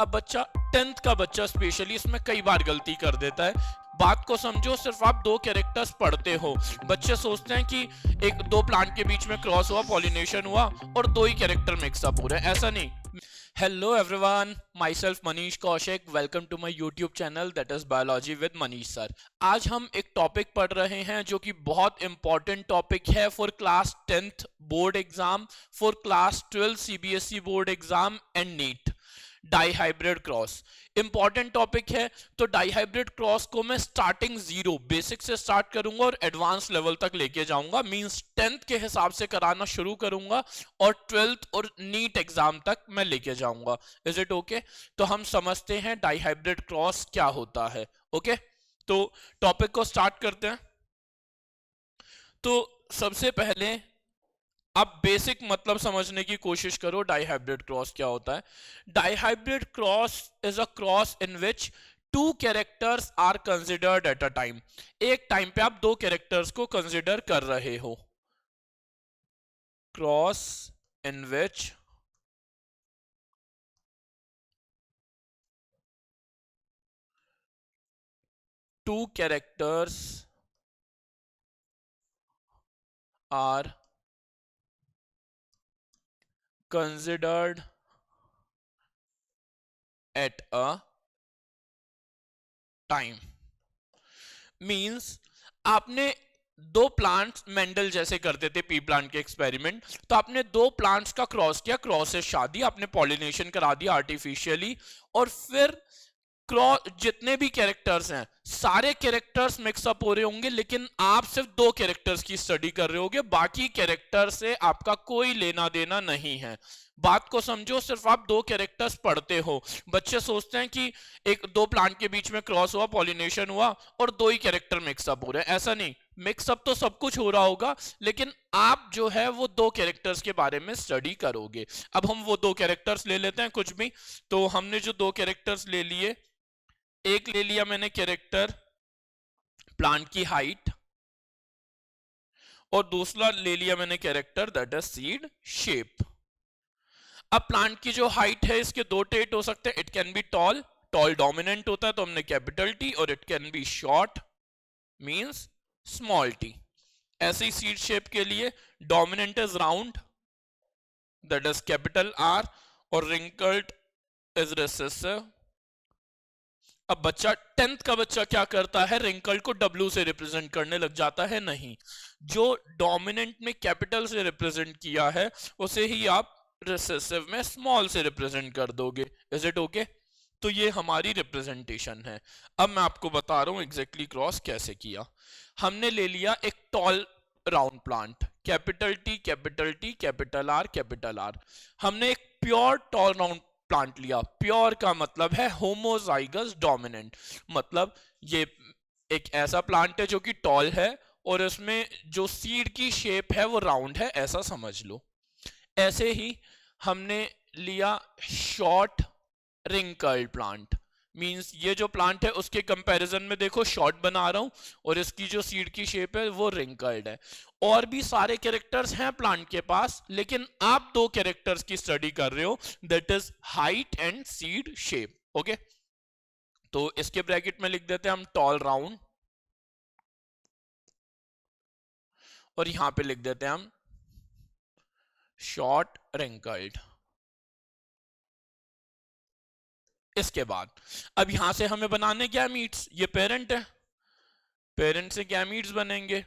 अब बच्चा 10th का बच्चा स्पेशली इसमें कई बार गलती कर देता है। बात को समझो, सिर्फ आप दो कैरेक्टर्स पढ़ते हो। बच्चे सोचते हैं कि एक दो प्लांट के बीच में क्रॉस हुआ, पॉलिनेशन हुआ और दो ही कैरेक्टर मिक्सअप हो रहे हैं, ऐसा नहीं। Hello everyone, myself Manish Kaushik, welcome to my YouTube channel that is biology with Manish sir. आज हम एक टॉपिक पढ़ रहे हैं जो कि बहुत इंपॉर्टेंट टॉपिक है for class 10th board exam, for class 12 CBSE board exam and NEET. Dihybrid cross important topic है। तो डाईहाइब्रिड क्रॉस को मैं स्टार्टिंग जीरो बेसिक से स्टार्ट करूंगा और एडवांस लेवल तक लेके जाऊंगा। मींस 10th के हिसाब से कराना शुरू करूंगा और 12th और नीट एग्जाम तक मैं लेके जाऊंगा। Is it okay? तो हम समझते हैं डाईहाइब्रिड क्रॉस क्या होता है। ओके, तो टॉपिक को स्टार्ट करते हैं। तो सबसे पहले आप बेसिक मतलब समझने की कोशिश करो, डाईहाइब्रिड क्रॉस क्या होता है। Dihybrid cross is a cross in which two characters are considered at a time. एक टाइम पे आप दो कैरेक्टर्स को कंसिडर कर रहे हो। Cross in which two characters are considered at a time। Means आपने दो प्लांट्स, मेंडल जैसे करते थे पी प्लांट के एक्सपेरिमेंट, तो आपने दो प्लांट्स का क्रॉस किया, क्रॉस से शादी, आपने पॉलिनेशन करा दिया आर्टिफिशियली, और फिर क्रॉस जितने भी कैरेक्टर्स हैं सारे कैरेक्टर्स मिक्सअप हो रहे होंगे, लेकिन आप सिर्फ दो कैरेक्टर्स की स्टडी कर रहे होगे, बाकी कैरेक्टर से आपका कोई लेना देना नहीं है। बात को समझो, सिर्फ आप दो कैरेक्टर्स पढ़ते हो। बच्चे सोचते हैं कि एक दो प्लांट के बीच में क्रॉस हुआ, पॉलिनेशन हुआ और दो ही कैरेक्टर मिक्सअप हो रहे हैं, ऐसा नहीं। मिक्सअप तो सब कुछ हो रहा होगा, लेकिन आप जो है वो दो कैरेक्टर्स के बारे में स्टडी करोगे। अब हम वो दो कैरेक्टर्स ले लेते हैं कुछ भी। तो हमने जो दो कैरेक्टर्स ले लिए, एक ले लिया मैंने कैरेक्टर प्लांट की हाइट, और दूसरा ले लिया मैंने character that is seed shape. अब प्लांट की जो हाइट है, इसके दो ट्रेट हो सकते हैं। It can be tall, tall dominant होता है तो हमने कैपिटल टी, और it can be short means small t. ऐसे ही सीड शेप के लिए dominant is round that is capital R, और रिंकल्ड इज रिसेसिव। अब बच्चा 10th का बच्चा क्या करता है, रिंकल्ड को डब्ल्यू से रिप्रेजेंट करने लग जाता है। नहीं, जो डोमिनेंट में कैपिटल से रिप्रेजेंट किया है उसे ही आप रिसेसिव में स्मॉल से रिप्रेजेंट कर दोगे। Is it okay? तो ये हमारी रिप्रेजेंटेशन है। अब मैं आपको बता रहा हूं एग्जैक्टली क्रॉस कैसे किया। हमने ले लिया एक tall round plant, capital T capital T capital R capital R. हमने एक प्योर टॉल राउंड प्लांट लिया। प्योर का मतलब है होमोजाइगस डोमिनेंट, मतलब ये एक ऐसा प्लांट है जो कि टॉल है और इसमें जो सीड की शेप है वो राउंड है, ऐसा समझ लो। ऐसे ही हमने लिया शॉर्ट रिंकल्ड प्लांट। मींस ये जो प्लांट है उसके कंपैरिजन में देखो शॉर्ट बना रहा हूं, और इसकी जो सीड की शेप है वो रिंकल्ड है। और भी सारे कैरेक्टर्स हैं प्लांट के पास, लेकिन आप दो कैरेक्टर्स की स्टडी कर रहे हो, that is height and seed shape. Okay, तो इसके ब्रैकेट में लिख देते हैं हम टॉल राउंड, और यहां पे लिख देते हैं हम शॉर्ट रिंकल्ड। इसके बाद अब यहां से हमें बनाने गैमीट्स। ये पेरेंट है, पेरेंट से गैमीट्स बनेंगे।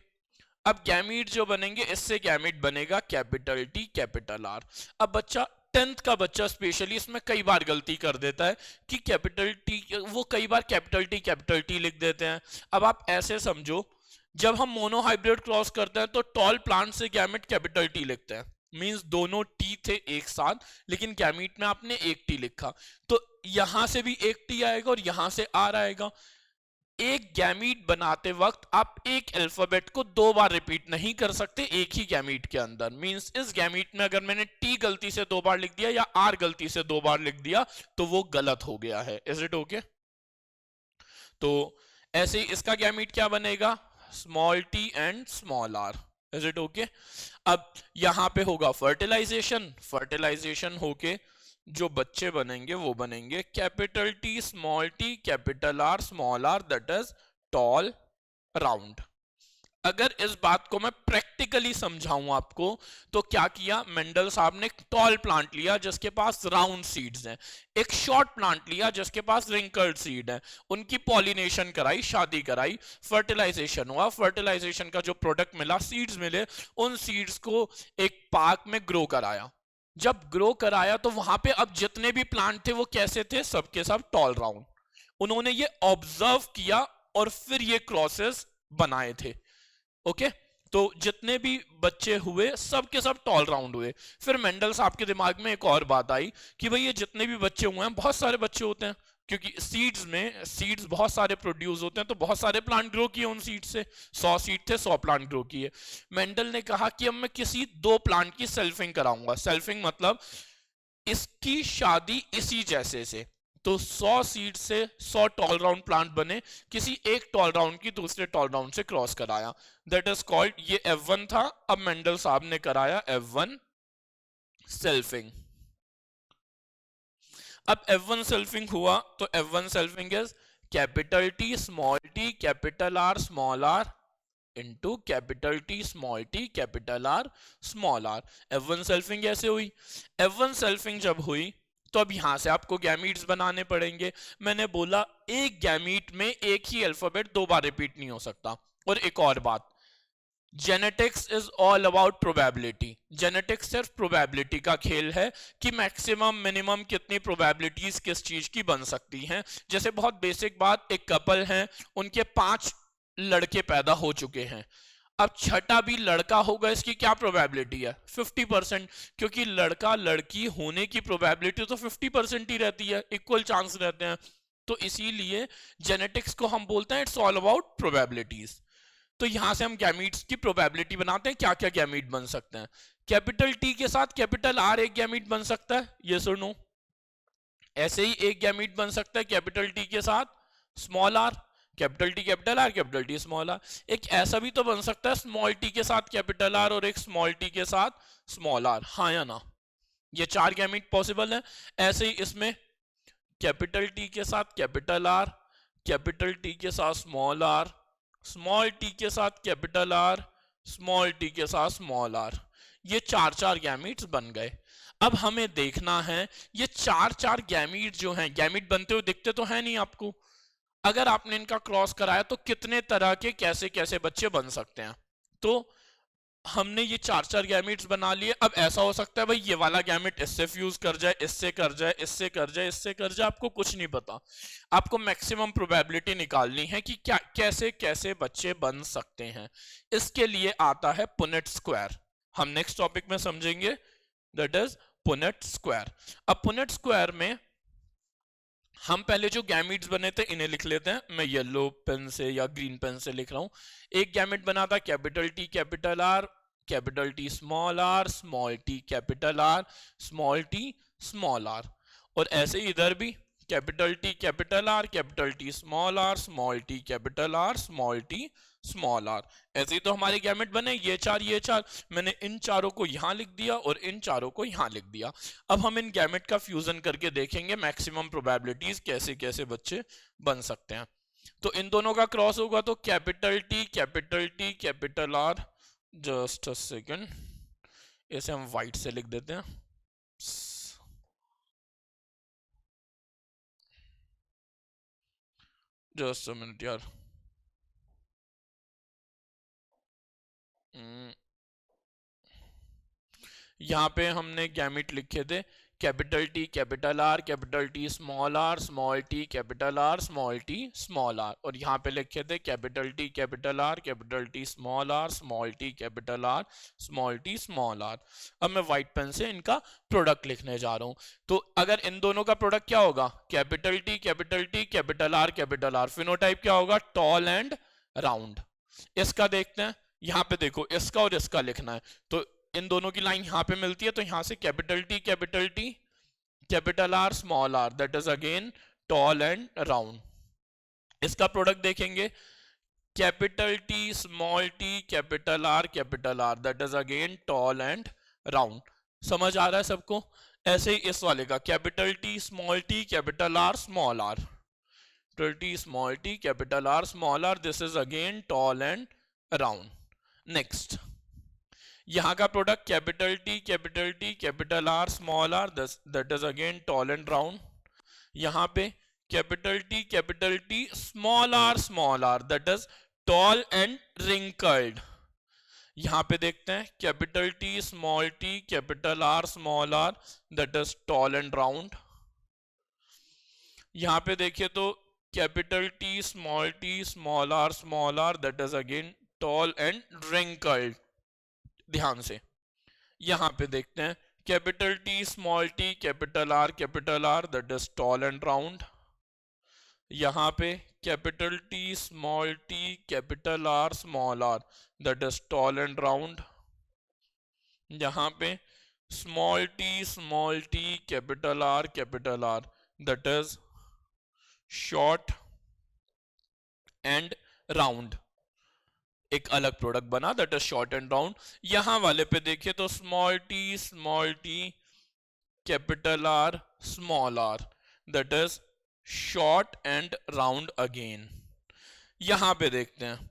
अब गैमीट जो बनेंगे, इससे गैमीट बनेगा कैपिटल टी कैपिटल आर। अब बच्चा 10th का बच्चा स्पेशली इसमें कई बार गलती कर देता है कि कैपिटल टी, वो कई बार कैपिटल टी लिख देते हैं। अब आप ऐसे समझो, जब हम मोनोहाइब्रिड क्रॉस करते हैं तो टॉल प्लांट से गैमेट कैपिटल टी लिखते हैं। मींस दोनों टी थे एक साथ, लेकिन गैमीट में आपने एक टी लिखा, तो यहां से भी एक टी आएगा और यहां से आर आएगा। एक गैमीट बनाते वक्त आप एक अल्फाबेट को दो बार रिपीट नहीं कर सकते एक ही गैमीट के अंदर। मींस इस गैमीट में अगर मैंने टी गलती से दो बार लिख दिया या आर गलती से दो बार लिख दिया तो वो गलत हो गया है। Is it okay? तो ऐसे ही इसका गैमीट क्या बनेगा, small t and small are. Is it okay? अब यहां पे होगा फर्टिलाइजेशन, फर्टिलाइजेशन होके जो बच्चे बनेंगे वो बनेंगे capital T capital R small are, that is tall round. अगर इस बात को मैं प्रैक्टिकली समझाऊं आपको, तो क्या किया मेंडल साहब ने, एक टॉल प्लांट लिया जिसके पास राउंड सीड्स हैं, एक शॉर्ट प्लांट लिया जिसके पास रिंकल्ड सीड है, उनकी पॉलिनेशन कराई, शादी कराई, फर्टिलाइजेशन हुआ, फर्टिलाइजेशन का जो प्रोडक्ट मिला, सीड्स मिले, उन सीड्स को एक पार्क में ग्रो कराया। जब ग्रो कराया तो वहां पे अब जितने भी प्लांट थे वो कैसे थे, सबके सब टॉल राउंड। उन्होंने ये ऑब्जर्व किया और फिर ये क्रॉसेस बनाए थे। ओके, तो जितने भी बच्चे हुए सब के सब टॉल राउंड हुए। फिर मेंडल साहब के दिमाग में एक और बात आई कि भाई ये जितने भी बच्चे हुए हैं, बहुत सारे बच्चे होते हैं, क्योंकि सीड्स बहुत सारे प्रोड्यूस होते हैं, तो बहुत सारे प्लांट ग्रो किए उन सीड से, 100 सीड थे, 100 प्लांट ग्रो किए। मेंडल ने कहा कि अब मैं किसी 2 प्लांट की सेल्फिंग कराऊंगा। सेल्फिंग मतलब इसकी शादी इसी जैसे से, तो 100 सीड से 100 टॉल राउंड प्लांट बने, किसी एक टॉल राउंड की दूसरे टॉल राउंड से क्रॉस कराया, दैट इज कॉल्ड, ये F1 था। अब मेंडल साहब ने कराया F1 सेल्फिंग। अब F1 सेल्फिंग हुआ तो F1 selfing is capital T capital R small r into capital T capital R small r. F1 selfing ऐसे हुई। F1 सेल्फिंग जब हुई तो अब यहां से आपको गैमीट्स बनाने पड़ेंगे। मैंने बोला एक गैमीट में एक ही अल्फाबेट 2 बार रिपीट नहीं हो सकता। और एक और बात, genetics is all about probability. Genetics सिर्फ प्रोबेबिलिटी का खेल है कि मैक्सिमम मिनिमम कितनी प्रोबेबिलिटीज किस चीज की बन सकती हैं। जैसे बहुत बेसिक बात, एक कपल है, उनके 5 लड़के पैदा हो चुके हैं, अब छठा भी लड़का होगा, इसकी क्या प्रोबेबिलिटी है, 50%, क्योंकि लड़का लड़की होने की प्रोबेबिलिटी तो 50% ही रहती है, इक्वल चांस रहते हैं। तो इसीलिए जेनेटिक्स को हम बोलते हैं इट्स ऑल अबाउट प्रोबेबिलिटीज। तो यहां से हम गैमीट्स की प्रोबेबिलिटी बनाते हैं, क्या क्या गैमीट बन सकते हैं। कैपिटल टी के साथ कैपिटल आर एक गैमीट बन सकता है, यस और नो। ऐसे ही एक गैमीट बन सकता है कैपिटल टी के साथ small are, capital T capital R, capital T small r. एक ऐसा भी तो बन सकता है स्मॉल टी के साथ कैपिटल आर और एक स्मॉल टी के साथ स्मॉल आर, हाँ या ना। ये 4 गैमीट पॉसिबल है। ऐसे ही इसमें कैपिटल टी के साथ कैपिटल आर, कैपिटल टी के साथ स्मॉल आर, स्मॉल टी के साथ कैपिटल आर, स्मॉल टी के साथ स्मॉल आर। ये 4 गैमीट्स बन गए। अब हमें देखना है ये 4 गैमीट जो हैं, गैमीट बनते हुए दिखते तो है नहीं आपको, अगर आपने इनका क्रॉस कराया तो कितने तरह के कैसे कैसे बच्चे बन सकते हैं। तो हमने ये 4 गैमेट्स बना लिए। अब ऐसा हो सकता है भाई ये वाला गैमेट इससे फ्यूज कर जाए, इससे कर जाए, इससे कर जाए, इससे कर जाए, आपको कुछ नहीं पता। आपको मैक्सिमम प्रोबेबिलिटी निकालनी है कि क्या कैसे कैसे बच्चे बन सकते हैं। इसके लिए आता है पुनेट स्क्वायर, हम नेक्स्ट टॉपिक में समझेंगे, दैट इज पुनेट स्क्वायर। अब पुनेट स्क्वायर में हम पहले जो गैमेट्स बने थे इन्हें लिख लेते हैं। मैं येलो पेन से या ग्रीन पेन से लिख रहा हूं। एक गैमेट बना था capital T capital R, capital T small are, small T capital R, small T small r. और ऐसे ही इधर भी capital T capital R, capital T small are, small T capital R, small T small are. ऐसे ही तो हमारे gamete बने, ये 4। मैंने इन 4 को यहां लिख दिया और इन 4 को यहां लिख दिया। अब हम इन गैमेट का फ्यूजन करके देखेंगे मैक्सिमम प्रोबेबिलिटीज कैसे कैसे बच्चे बन सकते हैं। तो इन दोनों का क्रॉस होगा तो capital T capital are, just a second, इसे हम व्हाइट से लिख देते हैं। जस्ट अ मिनट यार, यहाँ पे हमने गैमेट लिखे थे capital T capital R, capital T small are, small T capital R, small T small r. और यहाँ पे लिखे थे capital T capital R, capital T small are, small T capital R, small T small r. अब मैं white pen से इनका product लिखने जा रहा हूँ। तो अगर इन दोनों का प्रोडक्ट क्या होगा, capital T capital are, phenotype क्या होगा, टॉल एंड राउंड। इसका देखते हैं, यहाँ पे देखो इसका और इसका लिखना है, तो इन दोनों की लाइन यहां पे मिलती है, तो यहां से capital T capital R small are, that is again tall and round. इसका प्रोडक्ट देखेंगे capital T small T capital R, that is again tall and round. समझ आ रहा है सबको। ऐसे ही इस वाले का capital T small T capital R small are, capital T small T capital R small R, this is again tall and round. Next यहां का product capital T capital R small are, that is again tall and round. यहां पे capital T small are, that is tall and wrinkled. यहां पे देखते हैं capital T capital R small are, that is tall and round. यहां पे देखिए तो capital T small are, that is again tall and wrinkled. ध्यान से यहां पे देखते हैं capital T capital R, that is tall and round. यहां पे capital T capital R small are, that is tall and round. यहां पे small T capital R, that is short and round. एक अलग प्रोडक्ट बना, that is short and round. यहां वाले पे देखिए तो small T capital R small are, that is short and round again. यहां पे देखते हैं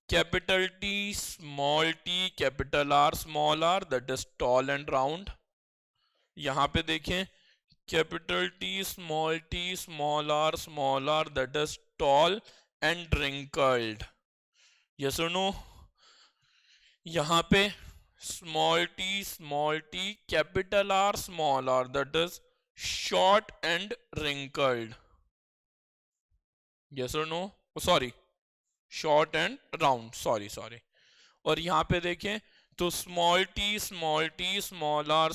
capital T capital R small are, that is tall and round. यहां पे देखें capital T small are, that is tall and wrinkled. Yes और no? यहां पे small T capital R small are, that is short and wrinkled. Yes और no? Sorry, short and round, sorry. और यहां पे देखें तो small T small are,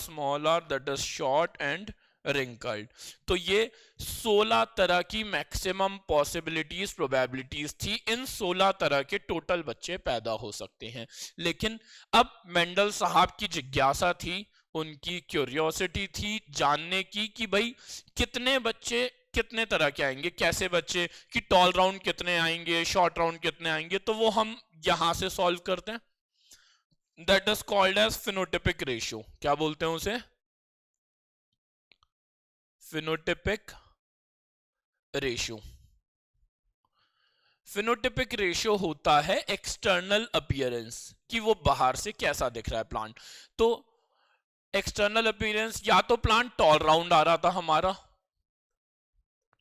that is short and wrinkled. तो ये 16 तरह की मैक्सिमम पॉसिबिलिटीज प्रोबेबिलिटीज थी। इन 16 तरह के टोटल बच्चे पैदा हो सकते हैं। लेकिन अब मेंडल साहब की जिज्ञासा थी, उनकी क्यूरियोसिटी थी जानने की कि भाई कितने बच्चे कितने तरह के आएंगे, कैसे बच्चे, कि टॉल राउंड कितने आएंगे, शॉर्ट राउंड कितने आएंगे। तो वो हम यहां से सॉल्व करते हैं। That is called as phenotypic ratio. क्या बोलते हैं उसे? Phenotypic ratio. फिनोटिपिक रेशियो होता है एक्सटर्नल अपीयरेंस, कि वो बाहर से कैसा दिख रहा है प्लांट। तो एक्सटर्नल अपीयरेंस, या तो प्लांट टॉल राउंड आ रहा था हमारा,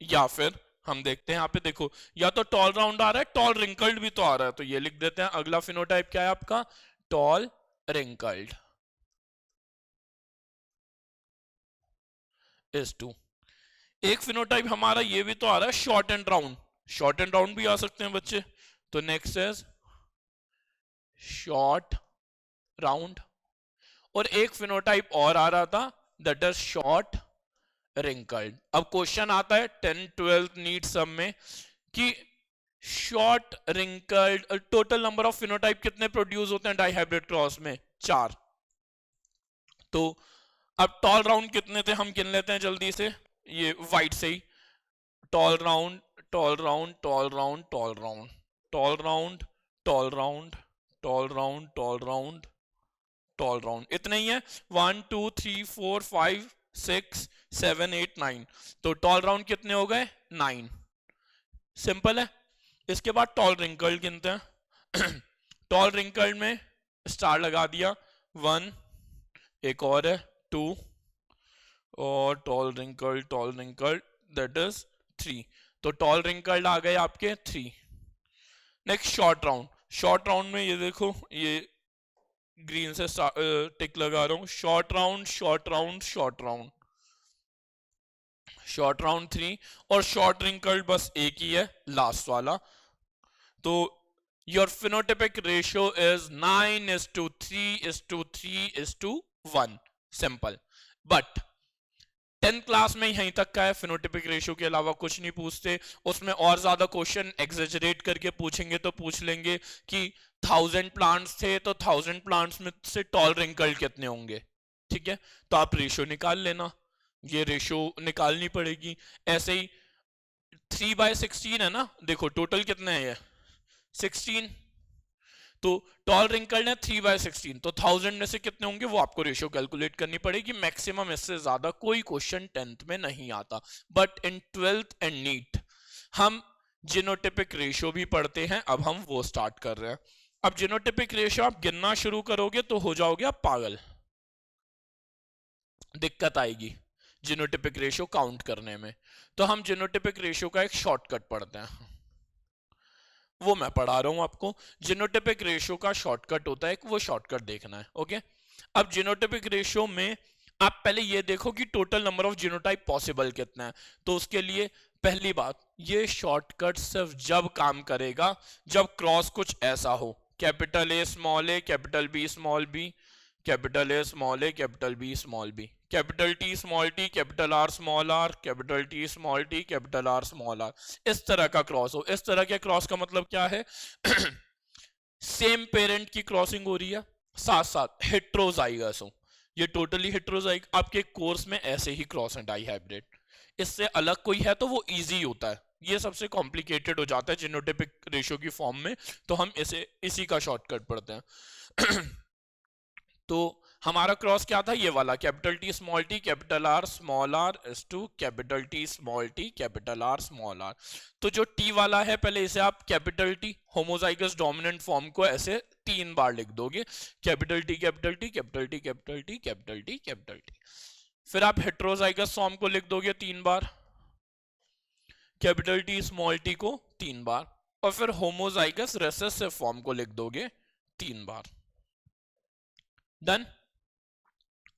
या फिर हम देखते हैं यहां पे देखो, या तो टॉल राउंड आ रहा है, टॉल रिंकल्ड भी तो आ रहा है। तो ये लिख देते हैं। अगला फिनोटाइप क्या है आपका? Tall wrinkled is two. एक फिनोटाइप हमारा ये भी तो आ रहा है short and round, short and round भी आ सकते हैं बच्चे। तो नेक्स्ट इज शॉर्ट राउंड। और एक फिनोटाइप और आ रहा था, दैट इज शॉर्ट रिंकल्ड। अब क्वेश्चन आता है 10th 12th नीट सम में कि short wrinkled total number of phenotype कितने प्रोड्यूस होते हैं डाइहाइब्रिड क्रॉस में? 4। तो अब टॉल राउंड कितने थे हम गिन लेते हैं जल्दी से, ये वाइट से ही। Tall round tall round tall round tall round tall round tall round tall round tall round tall round, इतने ही है। 1 2 3 4 5 6 7 8 9। तो टॉल राउंड कितने हो गए? 9। सिंपल है। इसके बाद टॉल रिंकल्ड गिनते हैं। टॉल रिंकल्ड में स्टार लगा दिया 1, एक और है 2, और टॉल रिंकल्ड दैट इज 3। तो टॉल रिंकल्ड आ गए आपके 3। Next short round. Short round में ये देखो, ये ग्रीन से टिक लगा रहा हूं, short round short round short round short round 3। और शॉर्ट रिंकल्ड बस एक ही है, लास्ट वाला। तो your phenotypic ratio is 9:3:3:3:1। Simple. But 10th class में यहीं तक का है, फिनोटिपिक रेशियो के अलावा कुछ नहीं पूछते। उसमें और ज्यादा क्वेश्चन एग्जेजरेट करके पूछेंगे तो पूछ लेंगे कि 1000 प्लांट्स थे तो 1000 प्लांट्स में से टॉल रिंकल्ड कितने होंगे। ठीक है, तो आप रेशियो निकाल लेना, ये रेशियो निकालनी पड़ेगी। ऐसे ही 3/16 है ना, देखो टोटल कितने हैं ये 16। तो टॉल रिंकल्ड है 3/16, तो 1000 में से कितने होंगे वो आपको रेशियो कैलकुलेट करनी पड़ेगी। मैक्सिमम इससे ज्यादा कोई क्वेश्चन 10th में नहीं आता, but in 12th and NEET हम जीनोटिपिक रेशियो भी पढ़ते हैं। अब हम वो स्टार्ट कर रहे हैं। अब जीनोटिपिक रेशियो आप गिनना शुरू करोगे तो हो जाओगे आप पागल, दिक्कत आएगी जीनोटिपिक रेशियो काउंट करने में। तो हम जीनोटिपिक रेशियो का एक शॉर्टकट पढ़ते हैं, वो मैं पढ़ा रहा हूं आपको। जीनोटिपिक रेशियो का शॉर्टकट होता है, वो शॉर्टकट देखना है। ओके, अब जीनोटिपिक रेशियो में आप पहले ये देखो कि total number of genotype possible कितना है। तो उसके लिए पहली बात, ये शॉर्टकट सिर्फ जब काम करेगा जब क्रॉस कुछ ऐसा हो, capital A small A, capital B small B, capital A small A, capital B small B, capital T small T, capital R small are, capital T small T, capital R small R, इस तरह का cross हो। इस तरह के cross का मतलब क्या है? सेम पेरेंट की क्रॉसिंग हो रही है, साथ साथ हेट्रोजाइगस हो, ये टोटली हेट्रोजाइग। आपके कोर्स में ऐसे ही क्रॉस है डाई हाइब्रिड, इससे अलग कोई है तो वो इजी होता है, ये सबसे कॉम्प्लिकेटेड हो जाता है जीनोटिपिक रेशियो की फॉर्म में, तो हम इसी का शॉर्टकट पढ़ते हैं। तो हमारा क्रॉस क्या था? ये वाला, capital T small T, capital R small are is to capital T small T, capital R small R. तो जो टी वाला है पहले इसे आप capital T homozygous dominant form को ऐसे 3 बार लिख दोगे, capital T capital T capital T capital T capital T capital T. फिर आप हेट्रोजाइगस फॉर्म को लिख दोगे 3 बार, कैपिटल टी स्मॉल टी को 3 बार, और फिर होमोजाइगस रेसेसिव फॉर्म को लिख दोगे 3 बार। डन।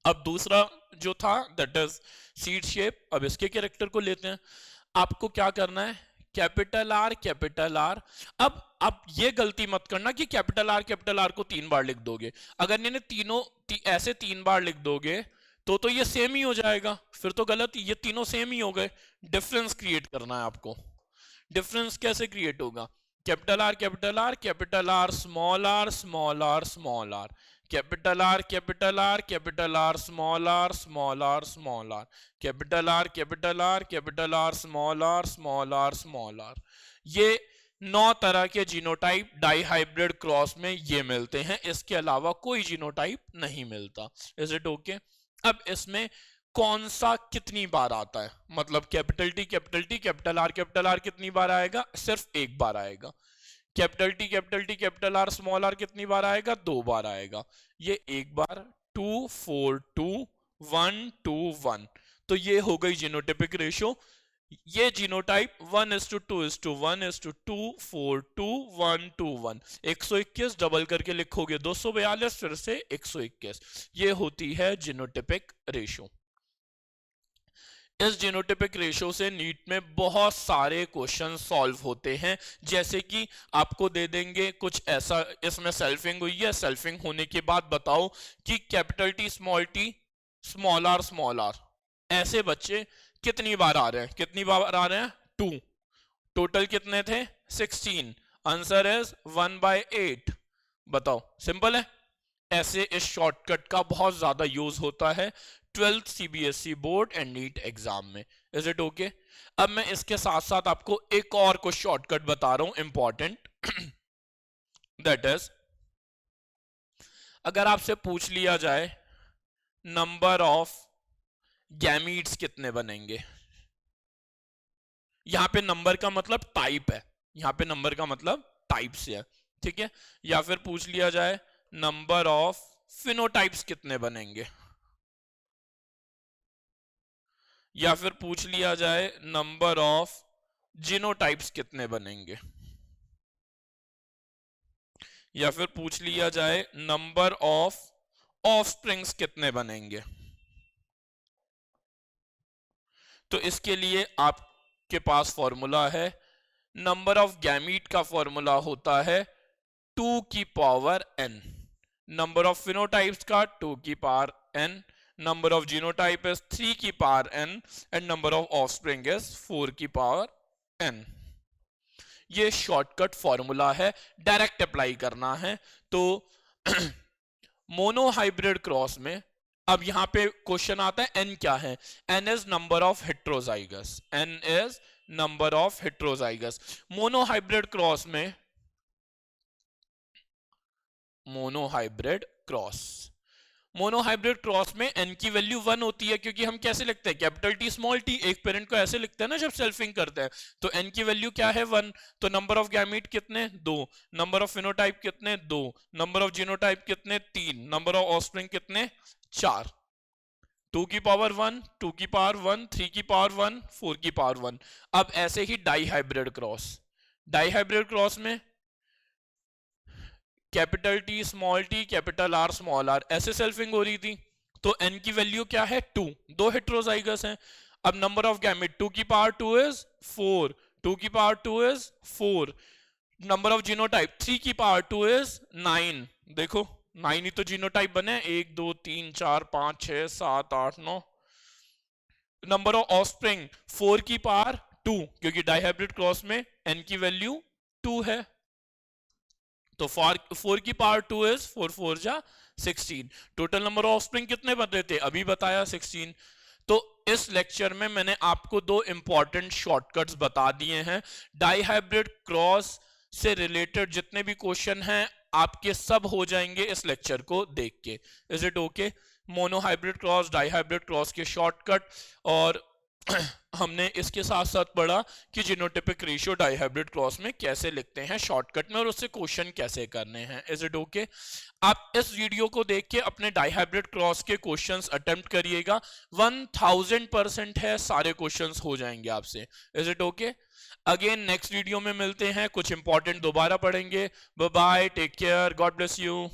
अब दूसरा जो था दैट इज सीड शेप। अब इसके कैरेक्टर को लेते हैं। आपको क्या करना है? Capital R capital are. अब ये गलती मत करना कि कैपिटल आर को 3 बार लिख दोगे। अगर इन्हें तीनों ऐसे 3 बार लिख दोगे तो ये सेम ही हो जाएगा, फिर तो गलत, ये तीनों सेम ही हो गए। डिफरेंस क्रिएट करना है आपको। डिफरेंस कैसे क्रिएट होगा? Capital R capital R capital R small are small are small are, capital R capital R capital R small are small are small are, capital R capital R capital R small are small are small R. ये 9 तरह के genotype die hybrid cross में ये मिलते हैं, इसके अलावा कोई जीनोटाइप नहीं मिलता। Is it okay? अब इसमें कौन सा कितनी बार आता है? मतलब कैपिटल टी कैपिटल आर कितनी बार आएगा? सिर्फ एक बार आएगा। Capital T capital R small R कितनी बार आएगा? 2 बार आएगा। ये एक बार 2 4 2 1 2 1। तो ये हो गई जीनोटिपिक रेशियो। ये जीनोटाइप 1:2:1:2 4 2 1 2 1, 121 डबल करके लिखोगे 242, फिर से 121। ये होती है जीनोटिपिक रेशियो। इस जीनोटिपिक रेशियो से नीट में बहुत सारे क्वेश्चन सॉल्व होते हैं, जैसे कि आपको दे देंगे कुछ ऐसा, इसमें सेल्फिंग हुई है, सेल्फिंग होने के बाद बताओ कि कैपिटल टी स्मॉल आर, ऐसे बच्चे कितनी बार आ रहे हैं? कितनी बार आ रहे हैं? 2। टोटल कितने थे? 16। Answer is 1/8। बताओ, सिंपल है। ऐसे इस शॉर्टकट का बहुत ज्यादा यूज होता है 12th CBSE board and NEET exam में। Is it okay? अब मैं इसके साथ साथ आपको एक और कुछ शॉर्टकट बता रहा हूं इंपॉर्टेंट। दैट इज, अगर आपसे पूछ लिया जाए नंबर ऑफ गैमीट्स कितने बनेंगे, यहां पे नंबर का मतलब टाइप है, यहां पे नंबर का मतलब टाइप से है, ठीक है? या फिर पूछ लिया जाए नंबर ऑफ फिनोटाइप्स कितने बनेंगे, या फिर पूछ लिया जाए नंबर ऑफ जीनोटाइप्स कितने बनेंगे, या फिर पूछ लिया जाए नंबर ऑफ ऑफस्प्रिंग्स कितने बनेंगे, तो इसके लिए आपके पास फॉर्मूला है। नंबर ऑफ गैमीट का फॉर्मूला होता है 2 की power n, number of phenotypes का 2 की power n, number of genotype is 3 की power n, and number of offspring is 4 की पावर n। ये शॉर्टकट फॉर्मूला है, डायरेक्ट अप्लाई करना है। तो मोनोहाइब्रिड क्रॉस में अब यहां पे क्वेश्चन आता है n क्या है? n is number of heterozygous, n is number of heterozygous. Monohybrid cross में मोनोहाइब्रिड क्रॉस। मोनोहाइब्रिड क्रॉस में n की वैल्यू 1 होती है, क्योंकि हम कैसे लिखते हैं, कैपिटल टी स्मॉल टी, एक पेरेंट को ऐसे लिखते हैं ना जब सेल्फिंग करते हैं, तो n की वैल्यू क्या है 1, तो नंबर ऑफ गैमीट कितने 2, नंबर ऑफ फिनोटाइप कितने 2, नंबर ऑफ जीनोटाइप कितने 3, नंबर ऑफ ऑफस्प्रिंग कितने 4, 2 की पावर 1, 2 की पावर 1, 3 की पावर 1, 4 की पावर 1। अब ऐसे ही dihybrid cross, dihybrid cross में capital T small T capital R small are ऐसे सेल्फिंग हो रही थी, तो n की वैल्यू क्या है 2, दो हेट्रोजाइगस हैं। अब नंबर ऑफ गैमेट 2 की पावर 2 इज 4, 2 की power 2 is 4, number of genotype 3 की पावर 2 इज 9, देखो 9 ही तो जीनोटाइप बने, 1 2 3 4 5 6 7 8 9। नंबर ऑफ ऑफस्प्रिंग 4 की पावर 2, क्योंकि डाइहाइब्रिड क्रॉस में n की वैल्यू 2 है, तो 4 की पावर 2 इज 4 4 जा 16। टोटल नंबर ऑफ ऑफस्प्रिंग कितने बन रहे थे, अभी बताया 16। तो इस लेक्चर में मैंने आपको दो इंपॉर्टेंट शॉर्टकट्स बता दिए हैं। डाइहाइब्रिड क्रॉस से रिलेटेड जितने भी क्वेश्चन हैं आपके सब हो जाएंगे इस लेक्चर को देख के। Is it okay? Monohybrid cross, dihybrid cross के शॉर्टकट, और हमने इसके साथ साथ पढ़ा कि जीनोटिपिक रेशियो डाइहाइब्रिड क्रॉस में कैसे लिखते हैं शॉर्टकट में, और उससे क्वेश्चन कैसे करने हैं। Is it okay? आप इस वीडियो को देख के अपने डाइहाइब्रिड क्रॉस के क्वेश्चंस अटेम्प्ट करिएगा, 1000% है, सारे क्वेश्चंस हो जाएंगे आपसे। Is it okay? Again next video में मिलते हैं, कुछ इंपॉर्टेंट दोबारा पढ़ेंगे। Bye bye, take care, God bless you.